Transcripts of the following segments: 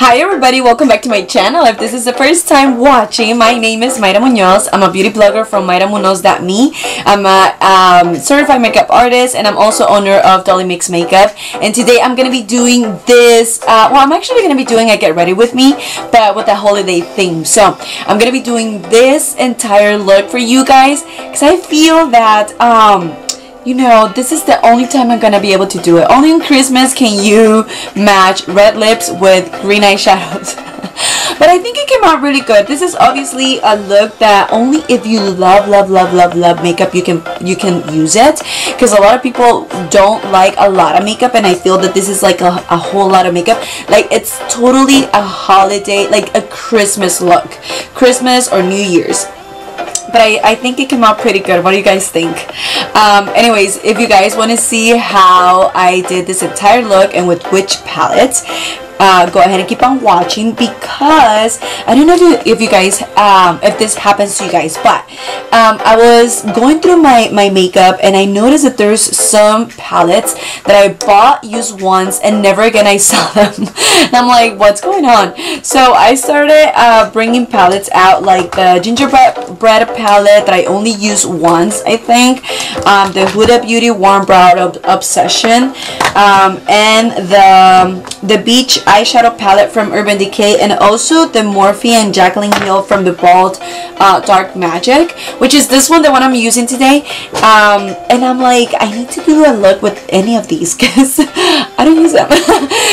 Hi everybody, welcome back to my channel. If this is the first time watching, my name is Mayra. I'm a beauty blogger from mayramunoz.me. I'm a certified makeup artist and I'm also owner of Dolly Mix Makeup. And today I'm going to be doing this, I'm actually going to be doing a get ready with me, but with a holiday theme. So I'm going to be doing this entire look for you guys because I feel that you know, this is the only time I'm gonna be able to do it. Only on Christmas can you match red lips with green eyeshadows. But I think it came out really good. This is obviously a look that only if you love makeup you can use it, because a lot of people don't like a lot of makeup, and I feel that this is like a whole lot of makeup. Like, it's totally a holiday, like a Christmas look, Christmas or New Year's. But I think it came out pretty good. What do you guys think? Anyways, if you guys want to see how I did this entire look and with which palettes, go ahead and keep on watching, because I don't know if you guys if this happens to you guys, but I was going through my makeup and I noticed that there's some palettes that I bought, used once, and never again I saw them. And I'm like, what's going on? So I started bringing palettes out, like the gingerbread palette that I only used once, I think, the Huda Beauty Warm Brow Obsession, and the Beach eyeshadow palette from Urban Decay, and also the Morphe and Jaclyn Hill from the Bold Dark Magic, which is this one, the one I'm using today. And I'm like, I need to do a look with any of these because I don't use them.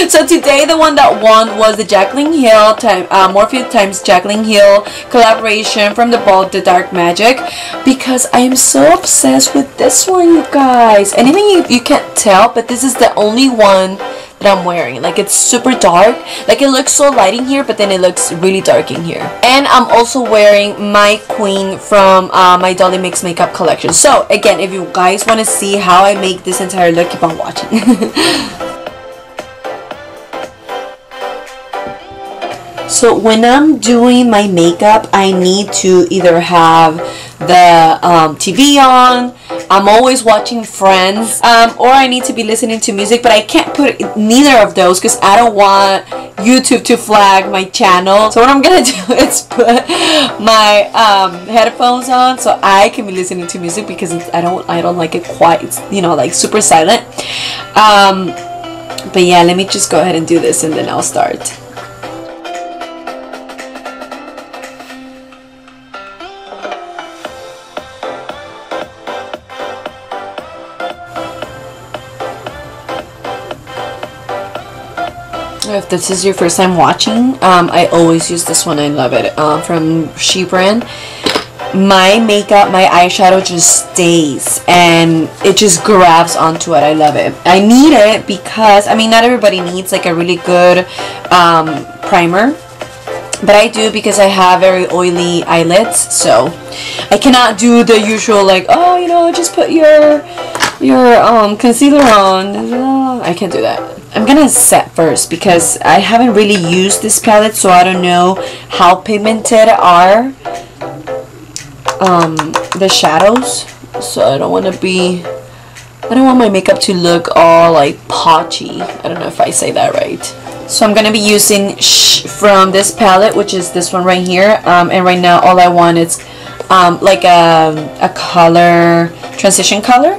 So today the one that won was the Jaclyn Hill Morphe times Jaclyn Hill collaboration from the Bold Dark Magic, because I am so obsessed with this one, you guys. And even you can't tell, but this is the only one that I'm wearing. Like, it's super dark. Like, it looks so light in here, but then it looks really dark in here. And I'm also wearing my Queen from my Dolly Mix Makeup collection. So again, if you guys want to see how I make this entire look, keep on watching. So when I'm doing my makeup, I need to either have the TV on, I'm always watching Friends, or I need to be listening to music, but I can't put neither of those because I don't want YouTube to flag my channel. So what I'm gonna do is put my headphones on so I can be listening to music, because I don't like it quite, it's, you know, like super silent. But yeah, let me just go ahead and do this and then I'll start. If this is your first time watching, I always use this one. I love it, from She brand. My makeup, my eyeshadow just stays and it just grabs onto it. I love it. I need it because, I mean, not everybody needs like a really good primer, but I do, because I have very oily eyelids. So I cannot do the usual, like, oh, you know, just put your concealer on. I can't do that. I'm gonna set first because I haven't really used this palette, so I don't know how pigmented are the shadows. So I don't want my makeup to look all like potchy. I don't know if I say that right. So I'm gonna be using from this palette, which is this one right here, and right now all I want is like a color, transition color.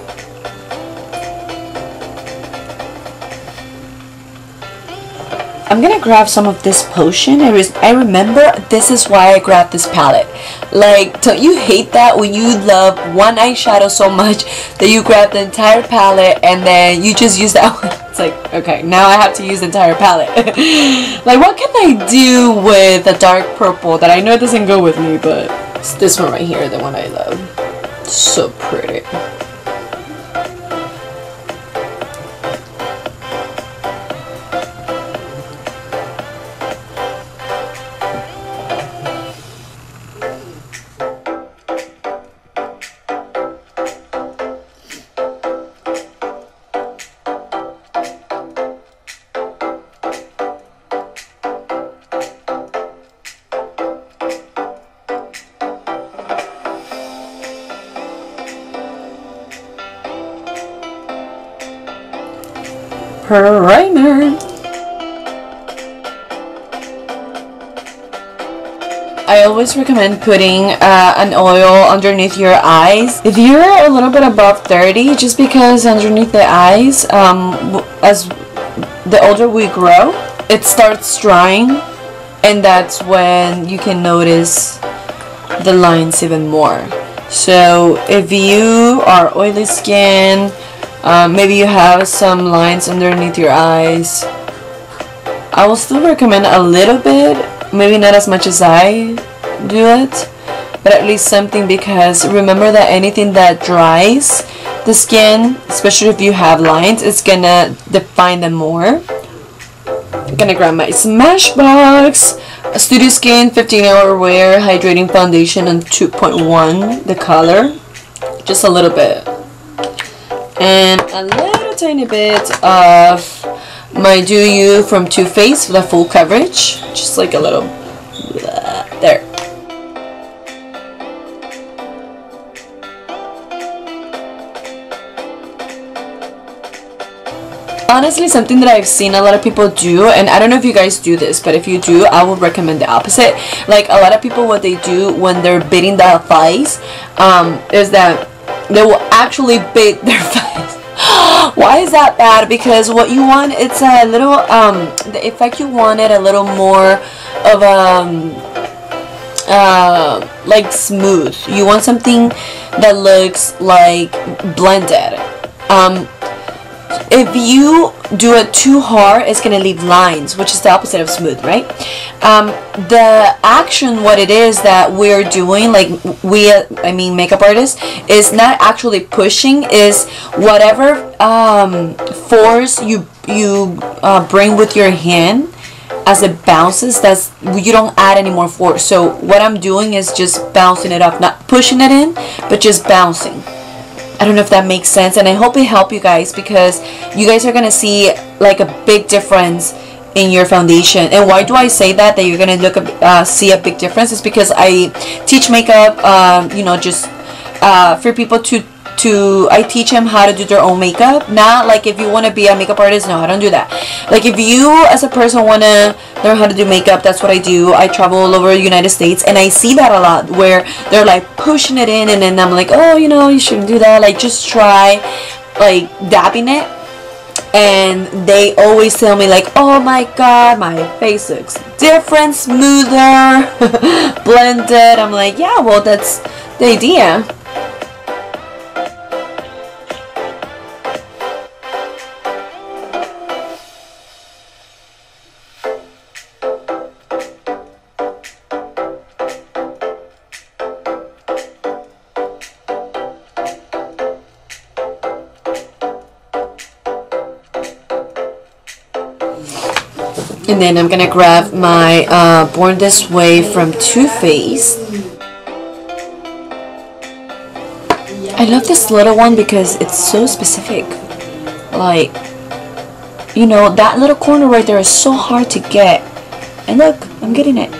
I'm gonna grab some of this potion. I remember this is why I grabbed this palette. Like, don't you hate that when you love one eyeshadow so much that you grab the entire palette and then you just use that one? It's like, okay, now I have to use the entire palette. Like, what can I do with a dark purple that I know doesn't go with me, but it's this one right here, the one I love. So pretty. Primer. I always recommend putting an oil underneath your eyes. If you're a little bit above 30, just because underneath the eyes, as the older we grow, it starts drying, and that's when you can notice the lines even more. So if you are oily skin, maybe you have some lines underneath your eyes, I will still recommend a little bit, maybe not as much as I do it, but at least something, because remember that anything that dries the skin, especially if you have lines, it's gonna define them more. I'm gonna grab my Smashbox Studio Skin 15-hour wear hydrating foundation in 2.1, the color, just a little bit, and a little tiny bit of my Do You from Too Faced for the full coverage, just like a little there. Honestly, something that I've seen a lot of people do, and I don't know if you guys do this, but if you do, I would recommend the opposite. Like, a lot of people, what they do when they're beating the thighs, is that they will actually beat their thighs. Why is that bad? Because what you want, it's a little, the effect you want it a little more of like smooth. You want something that looks like blended. If you do it too hard, it's gonna leave lines, which is the opposite of smooth, right? The action, what it is that we're doing, like I mean makeup artists, is not actually pushing, is whatever force you bring with your hand as it bounces, that's, you don't add any more force. So what I'm doing is just bouncing it up, not pushing it in, but just bouncing. I don't know if that makes sense, and I hope it helped you guys, because you guys are gonna see like a big difference in your foundation. And why do I say that you're gonna see a big difference? Is because I teach makeup, you know, just for people to I teach them how to do their own makeup. Not like if you want to be a makeup artist, no, I don't do that. Like if you as a person want to learn how to do makeup, that's what I do. I travel all over the United States, and I see that a lot, where they're like pushing it in, and then I'm like, oh, you know, you shouldn't do that. Like, just try like dabbing it. And they always tell me like, oh my god, my face looks different, smoother, blended. I'm like, yeah, well, that's the idea. And then I'm gonna grab my Born This Way from Too Faced. I love this little one because it's so specific. Like, you know, that little corner right there is so hard to get. And look, I'm getting it.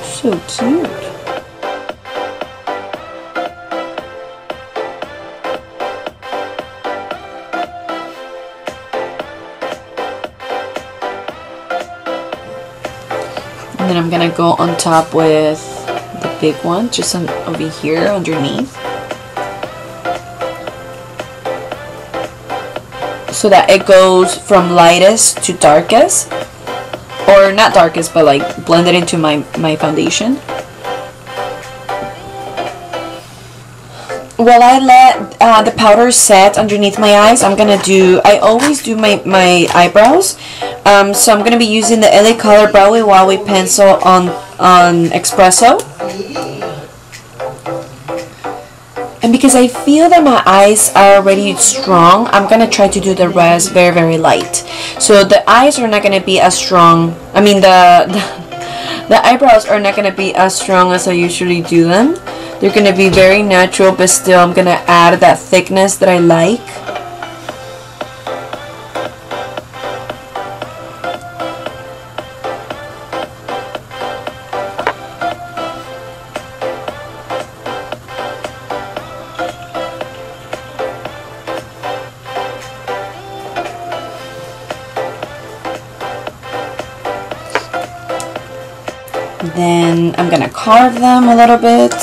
So cute. And then I'm gonna go on top with the big one, just over here underneath, so that it goes from lightest to darkest, or not darkest, but like blended into my foundation. While I let the powder set underneath my eyes, I always do my eyebrows. So I'm going to be using the LA Color Browy Wowie pencil on Espresso. And because I feel that my eyes are already strong, I'm going to try to do the rest very, very light. So the eyes are not going to be as strong. I mean, the eyebrows are not going to be as strong as I usually do them. They're going to be very natural, but still I'm going to add that thickness that I like. Then I'm gonna carve them a little bit.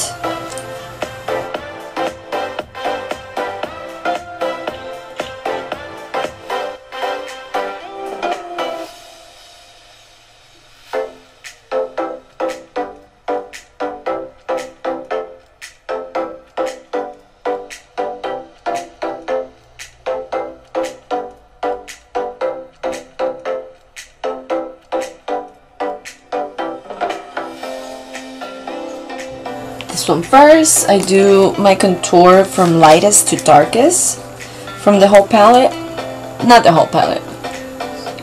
This one first. I do my contour from lightest to darkest from the whole palette. Not the whole palette,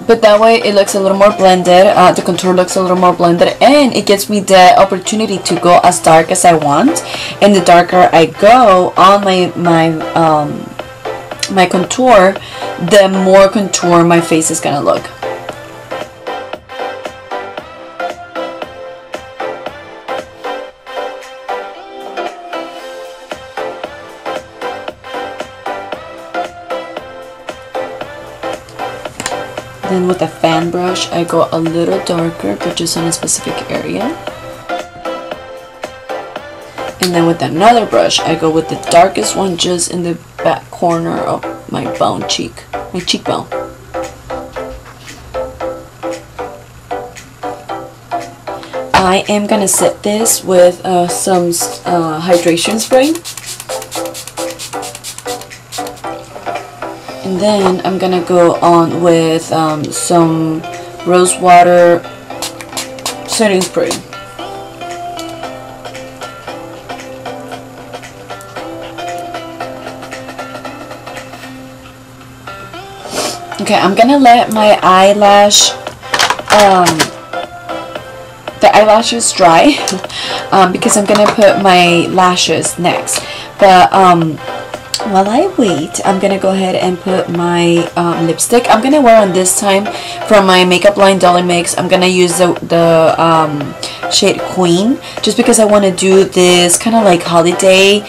but that way it looks a little more blended. The contour looks a little more blended, and it gives me the opportunity to go as dark as I want. And the darker I go on my contour, the more contour my face is gonna look. Then with a fan brush, I go a little darker, but just on a specific area. And then with another brush, I go with the darkest one just in the back corner of my cheekbone. I am gonna set this with some hydration spray. And then I'm gonna go on with some rose water setting spray. Okay, I'm gonna let my the eyelashes dry because I'm gonna put my lashes next. But while I wait, I'm gonna go ahead and put my lipstick. I'm gonna wear on this time from my makeup line Dolly Mix. I'm gonna use the shade Queen, just because I want to do this kind of like holiday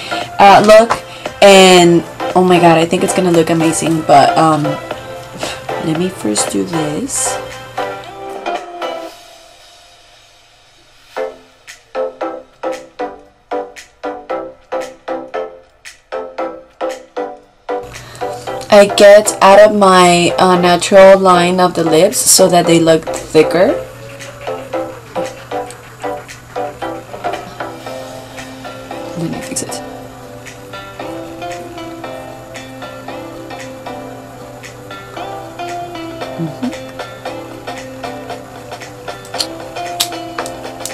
look. And oh my god, I think it's gonna look amazing. But let me first do this. I get out of my natural line of the lips so that they look thicker. Let me fix it.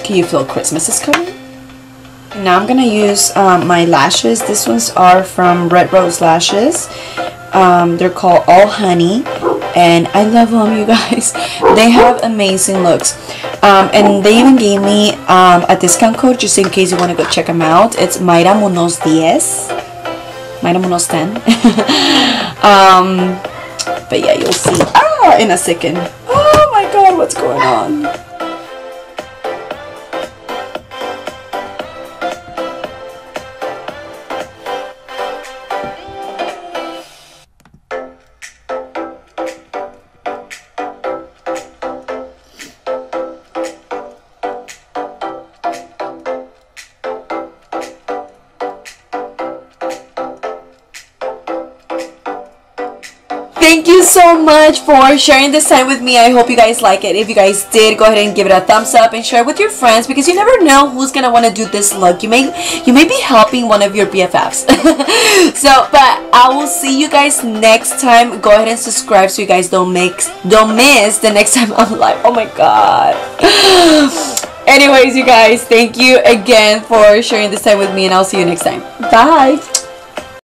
Can you feel Christmas is coming? Now I'm gonna use my lashes. These ones are from Red Rose Lashes. They're called All Honey, and I love them, you guys. They have amazing looks, and they even gave me a discount code just in case you want to go check them out. It's Mayra Munoz 10, Mayra Munoz 10. But yeah, you'll see in a second. Oh my god, what's going on? Thank you so much for sharing this time with me. I hope you guys like it. If you guys did, go ahead and give it a thumbs up and share it with your friends, because you never know who's gonna want to do this look. You may be helping one of your BFFs. So, but I will see you guys next time. Go ahead and subscribe so you guys don't miss the next time I'm live. Oh my god. Anyways, you guys, thank you again for sharing this time with me, and I'll see you next time. Bye.